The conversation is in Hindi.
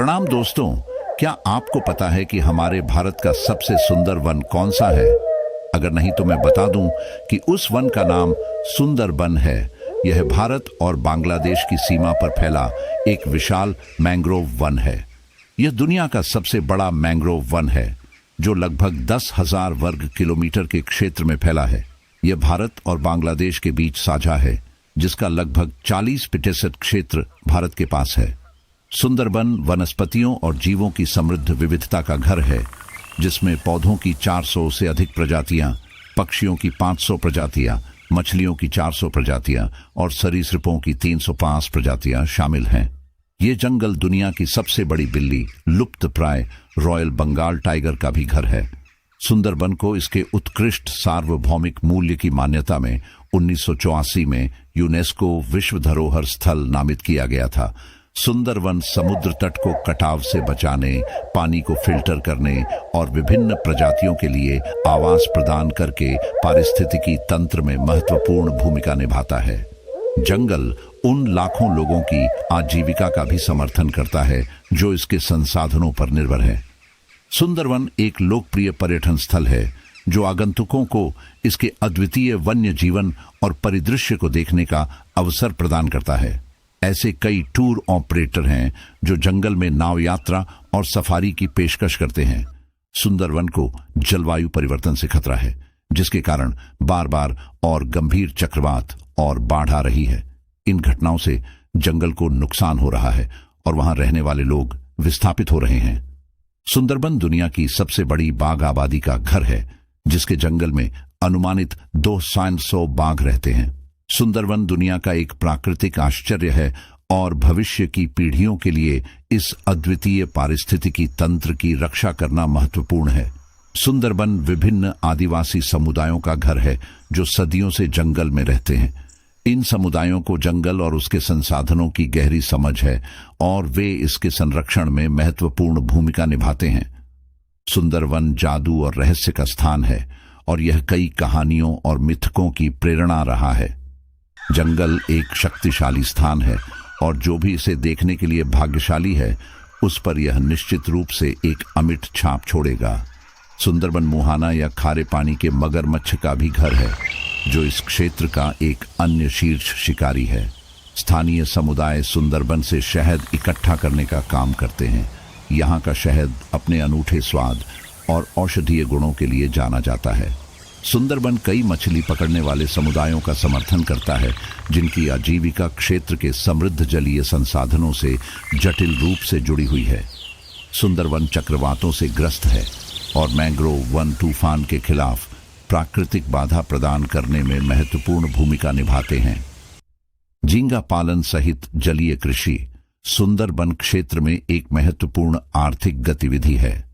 प्रणाम दोस्तों। क्या आपको पता है कि हमारे भारत का सबसे सुंदर वन कौन सा है? अगर नहीं तो मैं बता दूं कि उस वन का नाम सुंदरबन है। यह भारत और बांग्लादेश की सीमा पर फैला एक विशाल मैंग्रोव वन है। यह दुनिया का सबसे बड़ा मैंग्रोव वन है जो लगभग 10,000 वर्ग किलोमीटर के क्षेत्र में फैला है। यह भारत और बांग्लादेश के बीच साझा है, जिसका लगभग 40% क्षेत्र भारत के पास है। सुंदरबन वनस्पतियों और जीवों की समृद्ध विविधता का घर है, जिसमें पौधों की 400 से अधिक प्रजातियां, पक्षियों की 500 प्रजातियां, मछलियों की 400 प्रजातियां और सरीसृपों की 305 प्रजातियां शामिल हैं। ये जंगल दुनिया की सबसे बड़ी बिल्ली, लुप्तप्राय रॉयल बंगाल टाइगर का भी घर है। सुंदरबन को इसके उत्कृष्ट सार्वभौमिक मूल्य की मान्यता में 1984 में यूनेस्को विश्व धरोहर स्थल नामित किया गया था। सुंदरवन समुद्र तट को कटाव से बचाने, पानी को फिल्टर करने और विभिन्न प्रजातियों के लिए आवास प्रदान करके पारिस्थितिकी तंत्र में महत्वपूर्ण भूमिका निभाता है। जंगल उन लाखों लोगों की आजीविका का भी समर्थन करता है जो इसके संसाधनों पर निर्भर है। सुंदरवन एक लोकप्रिय पर्यटन स्थल है जो आगंतुकों को इसके अद्वितीय वन्य जीवन और परिदृश्य को देखने का अवसर प्रदान करता है। ऐसे कई टूर ऑपरेटर हैं जो जंगल में नाव यात्रा और सफारी की पेशकश करते हैं। सुंदरवन को जलवायु परिवर्तन से खतरा है, जिसके कारण बार बार और गंभीर चक्रवात और बाढ़ आ रही है। इन घटनाओं से जंगल को नुकसान हो रहा है और वहां रहने वाले लोग विस्थापित हो रहे हैं। सुंदरबन दुनिया की सबसे बड़ी बाघ आबादी का घर है, जिसके जंगल में अनुमानित 200 बाघ रहते हैं। सुंदरवन दुनिया का एक प्राकृतिक आश्चर्य है और भविष्य की पीढ़ियों के लिए इस अद्वितीय पारिस्थितिकी तंत्र की रक्षा करना महत्वपूर्ण है। सुंदरबन विभिन्न आदिवासी समुदायों का घर है जो सदियों से जंगल में रहते हैं। इन समुदायों को जंगल और उसके संसाधनों की गहरी समझ है और वे इसके संरक्षण में महत्वपूर्ण भूमिका निभाते हैं। सुंदरवन जादू और रहस्य का स्थान है और यह कई कहानियों और मिथकों की प्रेरणा रहा है। जंगल एक शक्तिशाली स्थान है और जो भी इसे देखने के लिए भाग्यशाली है, उस पर यह निश्चित रूप से एक अमिट छाप छोड़ेगा। सुंदरबन मुहाना या खारे पानी के मगरमच्छ का भी घर है, जो इस क्षेत्र का एक अन्य शीर्ष शिकारी है। स्थानीय समुदाय सुंदरबन से शहद इकट्ठा करने का काम करते हैं। यहाँ का शहद अपने अनूठे स्वाद और औषधीय गुणों के लिए जाना जाता है। सुंदरबन कई मछली पकड़ने वाले समुदायों का समर्थन करता है, जिनकी आजीविका क्षेत्र के समृद्ध जलीय संसाधनों से जटिल रूप से जुड़ी हुई है। सुंदरवन चक्रवातों से ग्रस्त है और मैंग्रोव वन तूफान के खिलाफ प्राकृतिक बाधा प्रदान करने में महत्वपूर्ण भूमिका निभाते हैं। झींगा पालन सहित जलीय कृषि सुंदरबन क्षेत्र में एक महत्वपूर्ण आर्थिक गतिविधि है।